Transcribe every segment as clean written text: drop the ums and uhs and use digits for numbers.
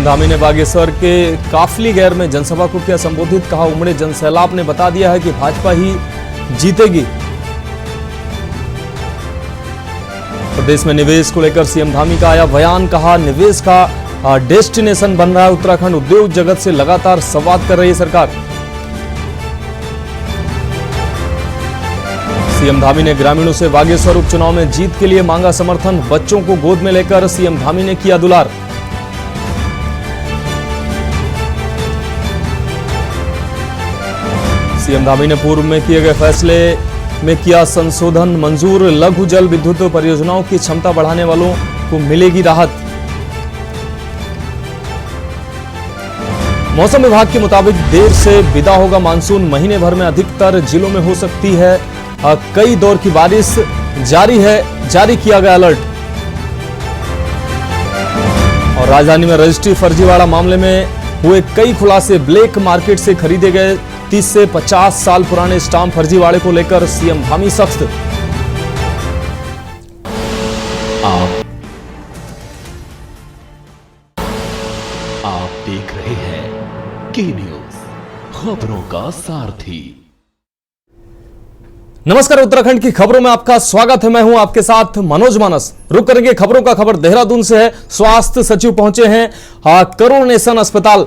धामी ने बागेश्वर के काफली गैर में जनसभा को किया संबोधित। कहा, उमड़े जनसैलाब ने बता दिया है कि भाजपा ही जीतेगी। प्रदेश में निवेश को लेकर सीएम धामी का आया बयान। कहा, निवेश का डेस्टिनेशन बन रहा है उत्तराखंड। उद्योग जगत से लगातार संवाद कर रही है सरकार। सीएम धामी ने ग्रामीणों से बागेश्वर उपचुनाव में जीत के लिए मांगा समर्थन। बच्चों को गोद में लेकर सीएम धामी ने किया दुलार। सीएम धामी ने पूर्व में किए गए फैसले में किया संशोधन मंजूर। लघु जल विद्युत परियोजनाओं की क्षमता बढ़ाने वालों को मिलेगी राहत। मौसम विभाग के मुताबिक देर से विदा होगा मानसून। महीने भर में अधिकतर जिलों में हो सकती है कई दौर की बारिश। जारी किया गया अलर्ट। और राजधानी में रजिस्ट्री फर्जीवाड़ा मामले में हुए कई खुलासे। ब्लैक मार्केट से खरीदे गए 30 से 50 साल पुराने स्टाम्प फर्जीवाड़े को लेकर सीएम धामी सख्त। आप देख रहे हैं के न्यूज, खबरों का सारथी। नमस्कार, उत्तराखंड की खबरों में आपका स्वागत है। मैं हूं आपके साथ मनोज मानस। रुक करेंगे खबरों का। खबर देहरादून से है। स्वास्थ्य सचिव पहुंचे हैं कोरोनेशन अस्पताल।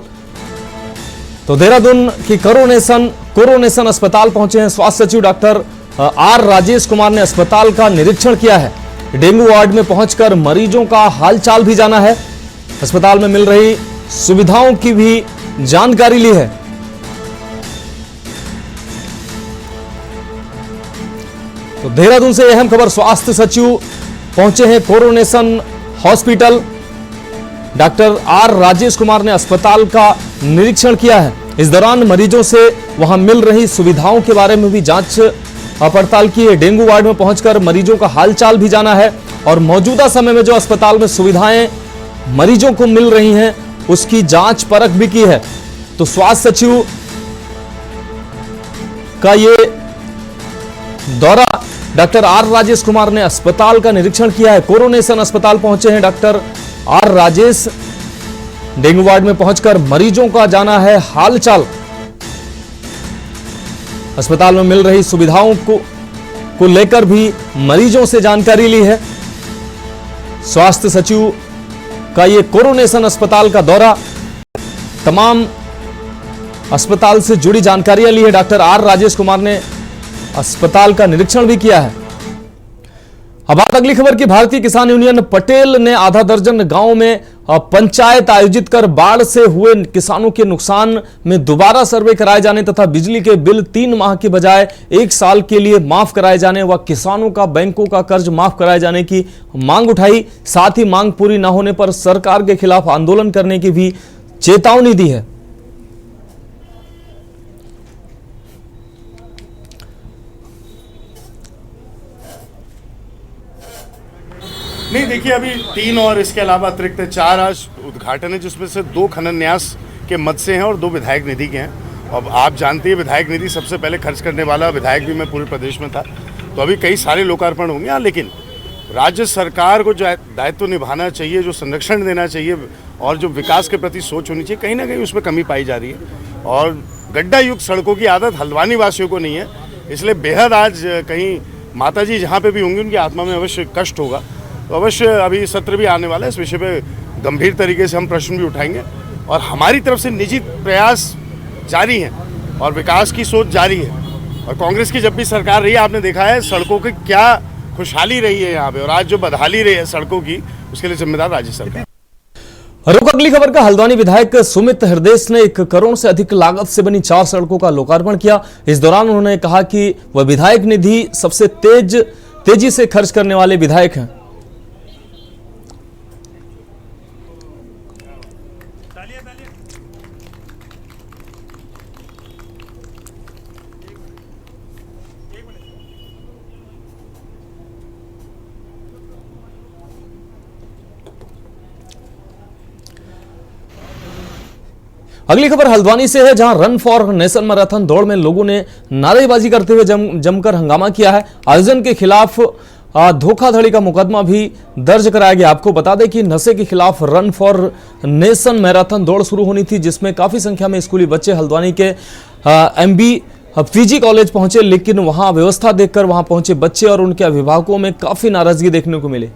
तो देहरादून की कोरोनेशन अस्पताल पहुंचे हैं स्वास्थ्य सचिव डॉक्टर आर राजेश कुमार ने अस्पताल का निरीक्षण किया है। डेंगू वार्ड में पहुंचकर मरीजों का हालचाल भी जाना है। अस्पताल में मिल रही सुविधाओं की भी जानकारी ली है। तो देहरादून से अहम खबर। स्वास्थ्य सचिव पहुंचे हैं coronation hospital. Doctor R Rajesh Kumar ने अस्पताल का निरीक्षण किया है। इस दौरान मरीजों से वहां मिल रही सुविधाओं के बारे में भी जांच पड़ताल की है। डेंगू वार्ड में पहुंचकर मरीजों का हालचाल भी जाना है और मौजूदा समय में जो अस्पताल में सुविधाएं मरीजों को मिल रही हैं उसकी जांच परख भी की है। तो स्वास्थ्य सचिव का ये दौरा डॉक्टर आर राजेश कुमार ने अस्पताल का निरीक्षण किया है। कोरोनेशन अस्पताल पहुंचे हैं doctor R Rajesh. Dengue ward में पहुंचकर मरीजों का जाना है हालचाल। अस्पताल में मिल रही सुविधाओं को लेकर भी मरीजों से जानकारी ली है। स्वास्थ्य सचिव का ये कोरोनेशन अस्पताल का दौरा, तमाम अस्पताल से जुड़ी जानकारियां ली है। डॉक्टर आर राजेश कुमार ने अस्पताल का निरीक्षण भी किया है। अब बात अगली खबर की। भारतीय किसान यूनियन पटेल ने आधा दर्जन गांवों में पंचायत आयोजित कर बाढ़ से हुए किसानों के नुकसान में दोबारा सर्वे कराए जाने तथा बिजली के बिल 3 माह के बजाय 1 साल के लिए माफ कराए जाने व किसानों का बैंकों का कर्ज माफ कराए जाने की मांग उठाई। साथ ही मांग पूरी न होने पर सरकार के खिलाफ आंदोलन करने की भी चेतावनी दी है। नहीं, देखिए, अभी 3 और इसके अलावा अतिरिक्त 4 आज उद्घाटन है, जिसमें से 2 खनन न्यास के मद से हैं और 2 विधायक निधि के हैं। अब आप जानते हैं विधायक निधि सबसे पहले खर्च करने वाला विधायक भी मैं पूरे प्रदेश में था, तो अभी कई सारे लोकार्पण होंगे। हाँ, लेकिन राज्य सरकार को जो दायित्व निभाना चाहिए, जो संरक्षण देना चाहिए और जो विकास के प्रति सोच होनी चाहिए, कहीं ना कहीं उसमें कमी पाई जा रही है। और गड्ढा युक्त सड़कों की आदत हल्द्वानी वासियों को नहीं है, इसलिए बेहद आज कहीं माता जी जहाँ पे भी होंगी उनकी आत्मा में अवश्य कष्ट होगा। तो अवश्य अभी सत्र भी आने वाला है, इस विषय पे गंभीर तरीके से हम प्रश्न भी उठाएंगे और हमारी तरफ से निजी प्रयास जारी हैं और विकास की सोच जारी है। और कांग्रेस की जब भी सरकार रही है, आपने देखा है सड़कों की क्या खुशहाली रही है यहाँ पे, और आज जो बदहाली रही है सड़कों की, उसके लिए जिम्मेदार राज्य सरकार। रुक अगली खबर का। हल्द्वानी विधायक सुमित हृदय ने 1 करोड़ से अधिक लागत से बनी 4 सड़कों का लोकार्पण किया। इस दौरान उन्होंने कहा कि वह विधायक निधि सबसे तेजी से खर्च करने वाले विधायक हैं। अगली खबर हल्द्वानी से है, जहां रन फॉर नेशन मैराथन दौड़ में लोगों ने नारेबाजी करते हुए जमकर हंगामा किया है। आयोजन के खिलाफ धोखाधड़ी का मुकदमा भी दर्ज कराया गया। आपको बता दें कि नशे के खिलाफ रन फॉर नेशन मैराथन दौड़ शुरू होनी थी, जिसमें काफी संख्या में स्कूली बच्चे हल्द्वानी के MB पीजी कॉलेज पहुंचे, लेकिन वहां व्यवस्था देखकर वहां पहुंचे बच्चे और उनके अभिभावकों में काफी नाराजगी देखने को मिली।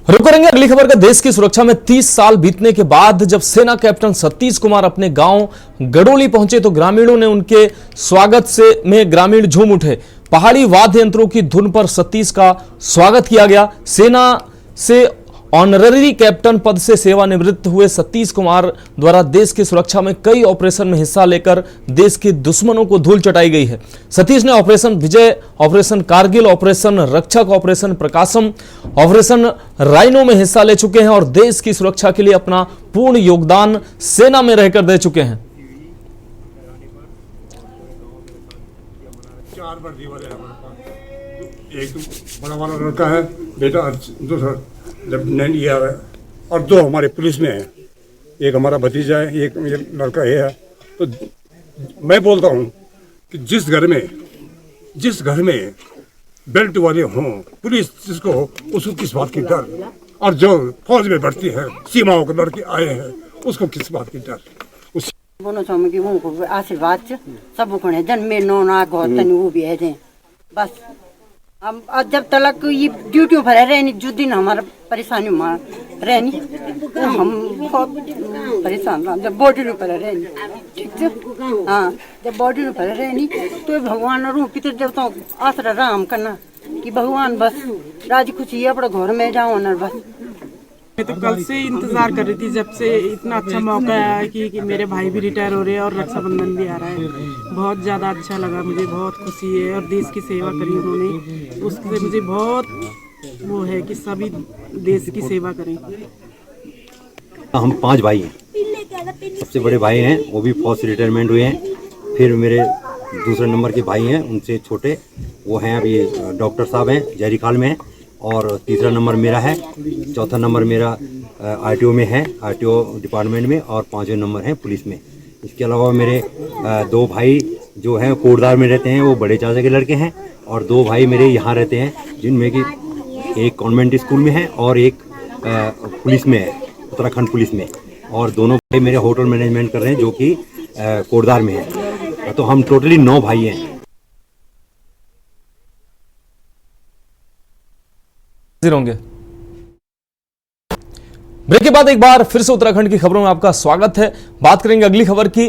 रुक करेंगे अगली खबर का। देश की सुरक्षा में 30 साल बीतने के बाद जब सेना कैप्टन सतीश कुमार अपने गांव गडोली पहुंचे तो ग्रामीणों ने उनके स्वागत में ग्रामीण झूम उठे। पहाड़ी वाद्य यंत्रों की धुन पर सतीश का स्वागत किया गया। सेना से ऑनररी कैप्टन पद से सेवानिवृत्त हुए सतीश कुमार द्वारा देश की सुरक्षा में कई ऑपरेशन में हिस्सा लेकर देश के दुश्मनों को धूल चटाई गई है। सतीश ने ऑपरेशन विजय, ऑपरेशन कारगिल, ऑपरेशन रक्षक, ऑपरेशन प्रकाशम, ऑपरेशन राइनो में हिस्सा ले चुके हैं और देश की सुरक्षा के लिए अपना पूर्ण योगदान सेना में रहकर दे चुके हैं। 4 वर्दी वाले हमारे पास, एक बड़ा वाला लड़का है बेटा, दूसरा लेफ्टिनेंट ये है और 2 हमारे पुलिस में है, एक हमारा भतीजा है, एक ये लड़का है। तो मैं बोलता हूँ कि जिस घर में बेल्ट वाले हों, पुलिस जिसको हो, उसको किस बात की डर, और जो फौज में भर्ती है, सीमाओं के लड़के आए हैं, उसको किस बात की डर। बोलो चाहूँ कि वो आशीर्वाद सब को जन में नो ना गौतन वो भी है बस। हम आज जब तक ये ड्यूटी पर रहे नहीं, जो दिन हमारा परेशानी में रहे नहीं तो हम बहुत परेशान रहा। जब बॉडी पर रहे नहीं, ठीक है, हाँ, जब बॉडी पर रहे नहीं तो भगवान और पितर जब तो आसरा राम करना कि भगवान बस राजी खुशी है अपने घर में जाओ ना बस। मैं तो कल से इंतजार कर रही थी, जब से इतना अच्छा मौका आया कि मेरे भाई भी रिटायर हो रहे हैं और रक्षाबंधन भी आ रहा है। बहुत ज़्यादा अच्छा लगा, मुझे बहुत खुशी है और देश की सेवा करी उन्होंने, उससे मुझे बहुत वो है कि सभी देश की सेवा करें। हम 5 भाई हैं, सबसे बड़े भाई हैं वो भी फौज से रिटायरमेंट हुए हैं। फिर मेरे दूसरे नंबर के भाई हैं, उनसे छोटे वो हैं अभी डॉक्टर साहब हैं, जहरीखाल में हैं, और तीसरा नंबर मेरा है, चौथा नंबर मेरा RTO में है, RTO डिपार्टमेंट में, और 5वें नंबर है पुलिस में। इसके अलावा मेरे 2 भाई जो हैं कोटदार में रहते हैं, वो बड़े चाचा के लड़के हैं, और 2 भाई मेरे यहाँ रहते हैं, जिनमें कि एक कॉन्वेंट स्कूल में है और एक पुलिस में है, उत्तराखंड पुलिस में, और दोनों भाई मेरे होटल मैनेजमेंट कर रहे हैं जो कि कोटदार में है। तो हम टोटली 9 भाई हैं। होंगे। ब्रेक के बाद एक बार फिर से उत्तराखंड की खबरों में आपका स्वागत है। बात करेंगे अगली खबर की,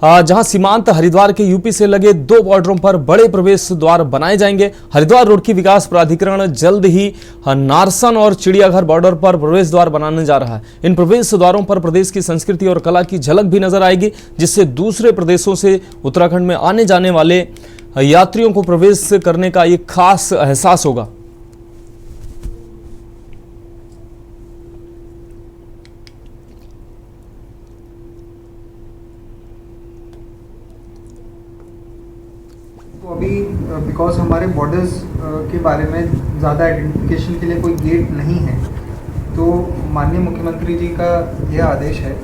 जहां सीमांत हरिद्वार के यूपी से लगे 2 बॉर्डरों पर बड़े प्रवेश द्वार बनाए जाएंगे। हरिद्वार रोड की विकास प्राधिकरण जल्द ही नारसन और चिड़ियाघर बॉर्डर पर प्रवेश द्वार बनाने जा रहा है। इन प्रवेश द्वारों पर प्रदेश की संस्कृति और कला की झलक भी नजर आएगी, जिससे दूसरे प्रदेशों से उत्तराखंड में आने जाने वाले यात्रियों को प्रवेश करने का एक खास एहसास होगा। तो अभी बिकॉज हमारे बॉर्डर्स के बारे में ज़्यादा आइडेंटिफिकेशन के लिए कोई गेट नहीं है, तो माननीय मुख्यमंत्री जी का यह आदेश है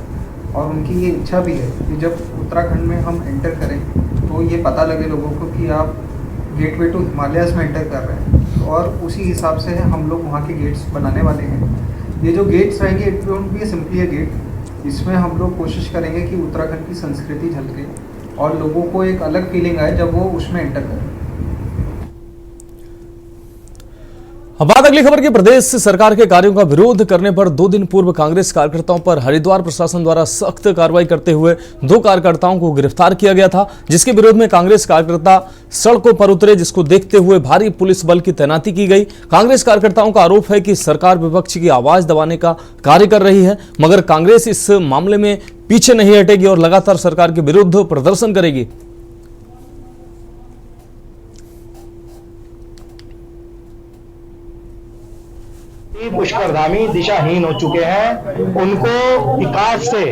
और उनकी ये इच्छा भी है कि जब उत्तराखंड में हम एंटर करें तो ये पता लगे लोगों को कि आप गेटवे टू हिमालयाज़ में एंटर कर रहे हैं, और उसी हिसाब से हम लोग वहाँ के गेट्स बनाने वाले हैं। ये जो गेट्स रहेंगे it won't be simply a gate, इसमें हम लोग कोशिश करेंगे कि उत्तराखंड की संस्कृति झलके और लोगों को एक अलग फीलिंग आए जब वो उसमें एंटर करें। अब बात अगली खबर की। प्रदेश सरकार के कार्यों का विरोध करने पर 2 दिन पूर्व कांग्रेस कार्यकर्ताओं पर हरिद्वार प्रशासन द्वारा सख्त कार्रवाई करते हुए 2 कार्यकर्ताओं को गिरफ्तार किया गया था, जिसके विरोध में कांग्रेस कार्यकर्ता सड़कों पर उतरे, जिसको देखते हुए भारी पुलिस बल की तैनाती की गई। कांग्रेस कार्यकर्ताओं का आरोप है कि सरकार विपक्ष की आवाज दबाने का कार्य कर रही है, मगर कांग्रेस इस मामले में पीछे नहीं हटेगी और लगातार सरकार के विरुद्ध प्रदर्शन करेगी। पुष्कर धामी दिशाहीन हो चुके हैं। उनको विकास से,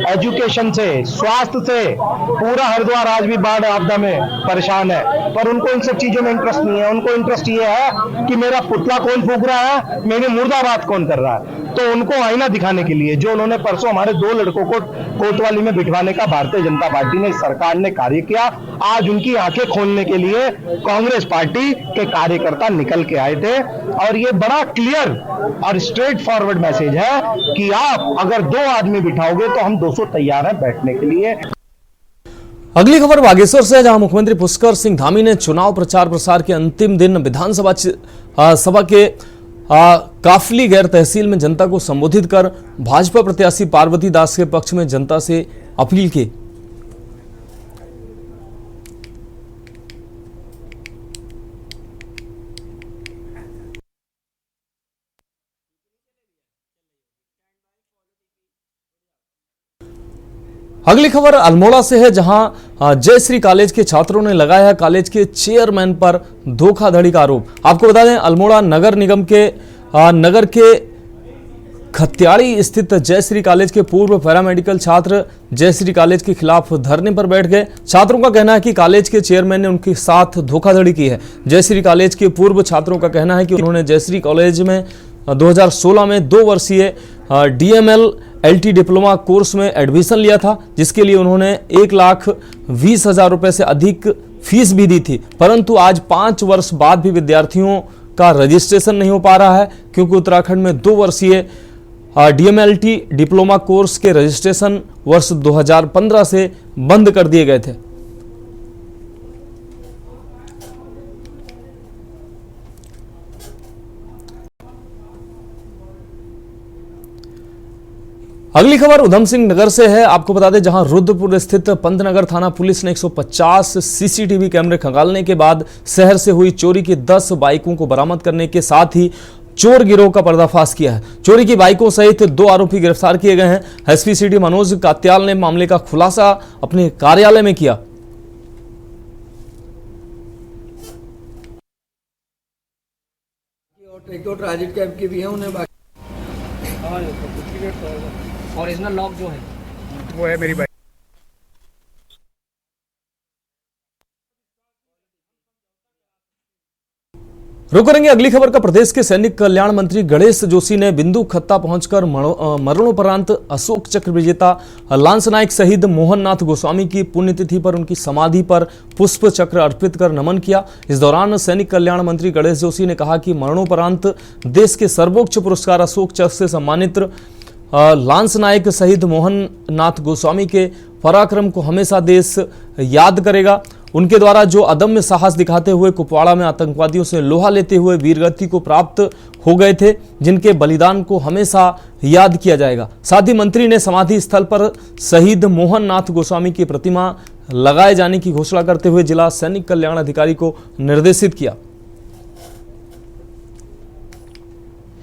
एजुकेशन से, स्वास्थ्य से, पूरा हरिद्वार आज भी बाढ़ आपदा में परेशान है, पर उनको इन सब चीजों में इंटरेस्ट नहीं है। उनको इंटरेस्ट ये है कि मेरा पुतला कौन फूंक रहा है, मेरी मुर्दाबाद कौन कर रहा है। तो उनको आईना दिखाने के लिए जो उन्होंने परसों हमारे 2 लड़कों को कोतवाली में बिठवाने का भारतीय जनता पार्टी ने, सरकार ने कार्य किया, आज उनकी आंखें खोलने के लिए कांग्रेस पार्टी के कार्यकर्ता निकल के आए थे। और ये बड़ा क्लियर और स्ट्रेट फॉरवर्ड मैसेज है कि आप अगर 2 आदमी बिठाओगे तो हम 200 तैयार हैं बैठने के लिए। अगली खबर बागेश्वर से है, जहां मुख्यमंत्री पुष्कर सिंह धामी ने चुनाव प्रचार प्रसार के अंतिम दिन विधानसभा सभा के काफली गैर तहसील में जनता को संबोधित कर भाजपा प्रत्याशी पार्वती दास के पक्ष में जनता से अपील की। अगली खबर अल्मोड़ा से है, जहां जयश्री कॉलेज के छात्रों ने लगाया है कॉलेज के चेयरमैन पर धोखाधड़ी का आरोप। आपको बता दें, अल्मोड़ा नगर निगम के नगर के खत्याड़ी स्थित जयश्री कॉलेज के पूर्व पैरामेडिकल छात्र जयश्री कॉलेज के खिलाफ धरने पर बैठ गए। छात्रों का कहना है कि कॉलेज के चेयरमैन ने उनके साथ धोखाधड़ी की है। जयश्री कॉलेज के पूर्व छात्रों का कहना है कि उन्होंने जयश्री कॉलेज में 2016 में 2 वर्षीय DML LT डिप्लोमा कोर्स में एडमिशन लिया था, जिसके लिए उन्होंने 1,20,000 रुपए से अधिक फीस भी दी थी। परंतु आज 5 वर्ष बाद भी विद्यार्थियों का रजिस्ट्रेशन नहीं हो पा रहा है, क्योंकि उत्तराखंड में 2 वर्षीय DMLT डिप्लोमा कोर्स के रजिस्ट्रेशन वर्ष 2015 से बंद कर दिए गए थे। अगली खबर उधम सिंह नगर से है। आपको बता दें, जहां रुद्रपुर स्थित पंतनगर थाना पुलिस ने 150 CCTV कैमरे खंगालने के बाद शहर से हुई चोरी की 10 बाइकों को बरामद करने के साथ ही चोर गिरोह का पर्दाफाश किया है। चोरी की बाइकों सहित 2 आरोपी गिरफ्तार किए गए हैं। SP सिटी मनोज कात्याल ने मामले का खुलासा अपने कार्यालय में किया। ट्रांजिट कैब के भी हैं, उन्हें ओरिजिनल लॉक जो है वो है मेरी बाइक। रुक करेंगे अगली खबर का। प्रदेश के सैनिक कल्याण मंत्री गणेश जोशी ने बिंदु खत्ता पहुंचकर मरणोपरांत अशोक चक्र विजेता लांस नायक शहीद मोहन नाथ गोस्वामी की पुण्यतिथि पर उनकी समाधि पर पुष्प चक्र अर्पित कर नमन किया। इस दौरान सैनिक कल्याण मंत्री गणेश जोशी ने कहा कि मरणोपरांत देश के सर्वोच्च पुरस्कार अशोक चक्र से सम्मानित लांस नायक शहीद मोहन नाथ गोस्वामी के पराक्रम को हमेशा देश याद करेगा। उनके द्वारा जो अदम्य साहस दिखाते हुए कुपवाड़ा में आतंकवादियों से लोहा लेते हुए वीरगति को प्राप्त हो गए थे, जिनके बलिदान को हमेशा याद किया जाएगा। साथ ही मंत्री ने समाधि स्थल पर शहीद मोहन नाथ गोस्वामी की प्रतिमा लगाए जाने की घोषणा करते हुए जिला सैनिक कल्याण अधिकारी को निर्देशित किया।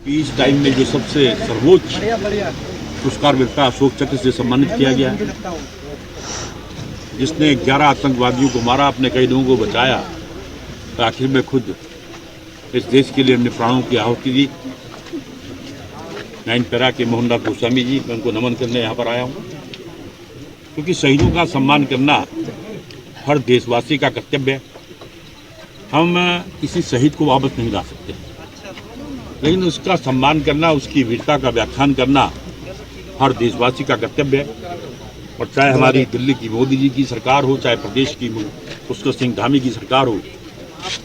पीस टाइम में जो सबसे सर्वोच्च पुरस्कार मिलता है अशोक चक्र से सम्मानित किया गया है, जिसने 11 आतंकवादियों को मारा, अपने कई लोगों को बचाया, तो आखिर में खुद इस देश के लिए अपने प्राणों की आहुति दी। 9 पैरा के मोहन नाथ गोस्वामी जी, मैं उनको नमन करने यहाँ पर आया हूँ, क्योंकि शहीदों का सम्मान करना हर देशवासी का कर्तव्य है। हम किसी शहीद को वापस नहीं ला सकते, लेकिन उसका सम्मान करना, उसकी वीरता का व्याख्यान करना हर देशवासी का कर्तव्य है। और चाहे हमारी दिल्ली की मोदी जी की सरकार हो, चाहे प्रदेश की पुष्कर सिंह धामी की सरकार हो,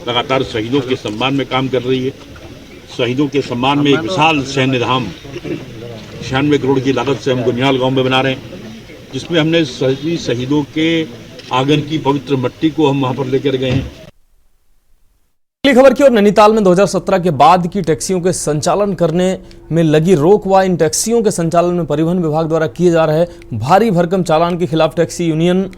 लगातार शहीदों के सम्मान में काम कर रही है। शहीदों के सम्मान में एक विशाल सैन्य धाम 96 करोड़ की लागत से हम गुनियाल गांव में बना रहे हैं, जिसमें हमने सभी शहीदों के आंगन की पवित्र मिट्टी को हम वहां पर लेकर गए हैं। अगली खबर की ओर। नैनीताल में 2017 के बाद की टैक्सियों के संचालन करने में लगी रोक व इन टैक्सियों के संचालन में परिवहन विभाग द्वारा किए जा रहे भारी भरकम चालान के खिलाफ टैक्सी यूनियन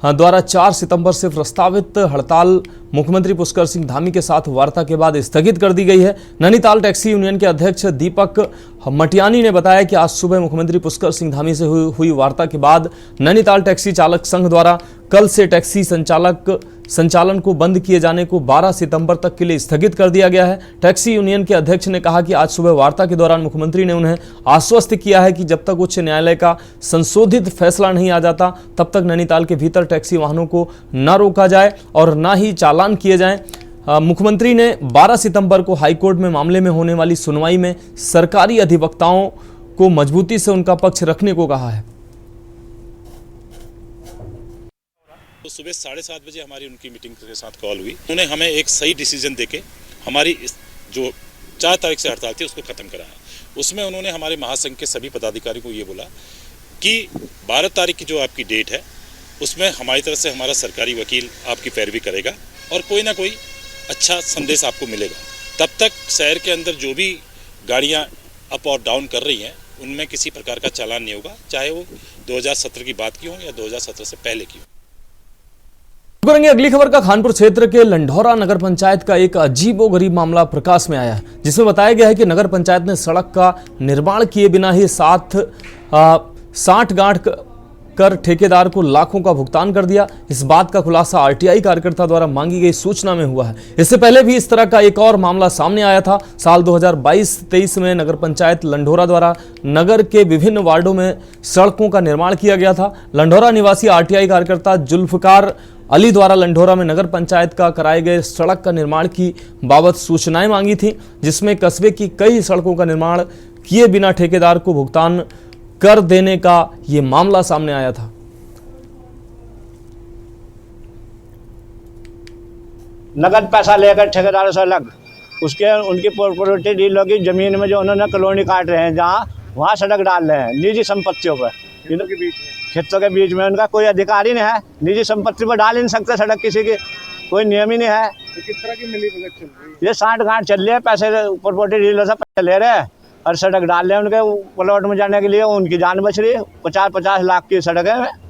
द्वारा 4 सितंबर से प्रस्तावित हड़ताल मुख्यमंत्री पुष्कर सिंह धामी के साथ वार्ता के बाद स्थगित कर दी गई है। नैनीताल टैक्सी यूनियन के अध्यक्ष दीपक मटियानी ने बताया कि आज सुबह मुख्यमंत्री पुष्कर सिंह धामी से हुई वार्ता के बाद नैनीताल टैक्सी चालक संघ द्वारा कल से टैक्सी संचालन को बंद किए जाने को 12 सितंबर तक के लिए स्थगित कर दिया गया है। टैक्सी यूनियन के अध्यक्ष ने कहा कि आज सुबह वार्ता के दौरान मुख्यमंत्री ने उन्हें आश्वस्त किया है कि जब तक उच्च न्यायालय का संशोधित फैसला नहीं आ जाता तब तक नैनीताल के भीतर टैक्सी वाहनों को न रोका जाए और न ही चालान किए जाएं। मुख्यमंत्री ने 12 सितंबर को हाईकोर्ट में मामले में होने वाली सुनवाई में सरकारी अधिवक्ताओं को मजबूती से उनका पक्ष रखने को कहा है। तो सुबह 7:30 बजे हमारी उनकी मीटिंग के साथ कॉल हुई। उन्होंने हमें एक सही डिसीजन देके हमारी जो 4 तारीख से हड़ताल थी उसको खत्म कराया। उसमें उन्होंने हमारे महासंघ के सभी पदाधिकारियों को ये बोला कि 12 तारीख की जो आपकी डेट है उसमें हमारी तरफ से हमारा सरकारी वकील आपकी पैरवी करेगा और कोई ना कोई अच्छा संदेश आपको मिलेगा। तब तक शहर के अंदर जो भी गाड़ियां अप और डाउन कर रही हैं उनमें किसी प्रकार का चालान नहीं होगा, चाहे वो 2017 की बात की हो या 2017 से पहले की हो। करेंगे अगली खबर का। कानपुर क्षेत्र के लंढौरा नगर पंचायत का एक अजीबोगरीब मामला प्रकाश में आया है, जिसमें बताया गया है कि नगर पंचायत ने सड़क का निर्माण किए बिना ही 60 गांठ कर ठेकेदार को लाखों का भुगतान कर दिया। इस बात का खुलासा आरटीआई कार्यकर्ता द्वारा मांगी गई सूचना में हुआ है। इससे पहले भी इस तरह का एक और मामला सामने आया था। साल 2022-23 में नगर पंचायत लंढौरा द्वारा नगर के विभिन्न वार्डों में सड़कों का निर्माण किया गया था। लंढौरा निवासी आरटीआई कार्यकर्ता जुल्फकार अली द्वारा लंढौरा में नगर पंचायत का कराए गए सड़क का निर्माण की बाबत सूचनाएं मांगी थी, जिसमें कस्बे की कई सड़कों का निर्माण किए बिना ठेकेदार को भुगतान कर देने का यह मामला सामने आया था। नगद पैसा लेकर ठेकेदारों से अलग उसके उनकी प्रॉपर्टी डील होगी। जमीन में जो उन्होंने कॉलोनी काट रहे हैं जहाँ वहाँ सड़क डाल रहे हैं निजी संपत्तियों पर, खेतों के बीच में। उनका कोई अधिकार ही नहीं है, निजी संपत्ति पर डाल ही नहीं सकते सड़क, किसी की कोई नियम ही नहीं है। किस तरह की मिली भगत चल रही है? ये 60 गांठ चल रही है, पैसे प्रॉपर्टी डीलर से पैसे ले रहे हैं और सड़क डाल रहे हैं उनके प्लॉट में जाने के लिए। उनकी जान बच रही है। 50-50 लाख की सड़क है।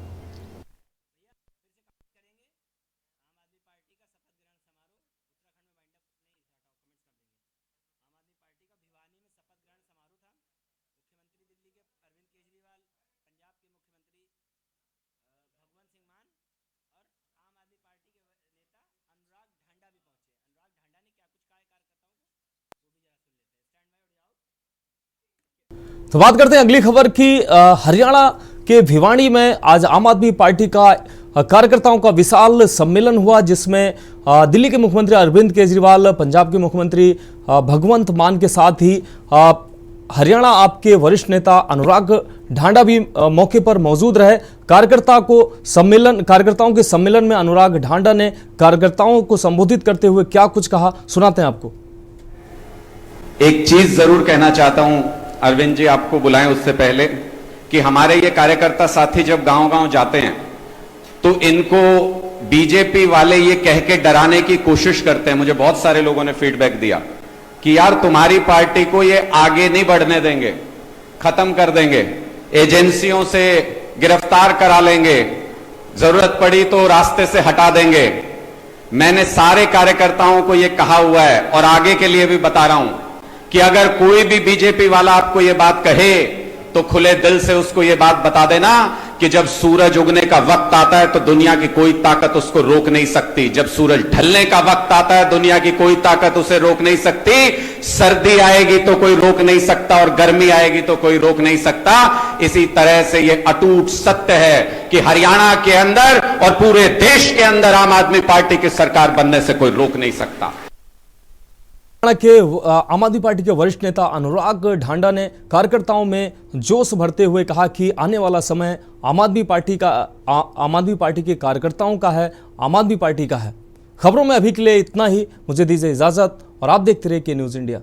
तो बात करते हैं अगली खबर की। हरियाणा के भिवानी में आज आम आदमी पार्टी का कार्यकर्ताओं का विशाल सम्मेलन हुआ, जिसमें दिल्ली के मुख्यमंत्री अरविंद केजरीवाल, पंजाब के मुख्यमंत्री भगवंत मान के साथ ही हरियाणा आपके वरिष्ठ नेता अनुराग ढांडा भी मौके पर मौजूद रहे। कार्यकर्ताओं के सम्मेलन में अनुराग ढांडा ने कार्यकर्ताओं को संबोधित करते हुए क्या कुछ कहा, सुनाते हैं आपको। एक चीज जरूर कहना चाहता हूं, अरविंद जी आपको बुलाएं उससे पहले, कि हमारे ये कार्यकर्ता साथी जब गांव-गांव जाते हैं तो इनको बीजेपी वाले ये कह के डराने की कोशिश करते हैं। मुझे बहुत सारे लोगों ने फीडबैक दिया कि यार तुम्हारी पार्टी को ये आगे नहीं बढ़ने देंगे, खत्म कर देंगे, एजेंसियों से गिरफ्तार करा लेंगे, जरूरत पड़ी तो रास्ते से हटा देंगे। मैंने सारे कार्यकर्ताओं को ये कहा हुआ है और आगे के लिए भी बता रहा हूं कि अगर कोई भी बीजेपी वाला आपको ये बात कहे तो खुले दिल से उसको ये बात बता देना कि जब सूरज उगने का वक्त आता है तो दुनिया की कोई ताकत उसको रोक नहीं सकती। जब सूरज ढलने का वक्त आता है दुनिया की कोई ताकत उसे रोक नहीं सकती। सर्दी आएगी तो कोई रोक नहीं सकता और गर्मी आएगी तो कोई रोक नहीं सकता। इसी तरह से ये अटूट सत्य है कि हरियाणा के अंदर और पूरे देश के अंदर आम आदमी पार्टी की सरकार बनने से कोई रोक नहीं सकता। आम आदमी पार्टी के वरिष्ठ नेता अनुराग ढांडा ने कार्यकर्ताओं में जोश भरते हुए कहा कि आने वाला समय आम आदमी पार्टी के कार्यकर्ताओं का है, आम आदमी पार्टी का है। खबरों में अभी के लिए इतना ही। मुझे दीजिए इजाजत और आप देखते रहिए के न्यूज़ इंडिया।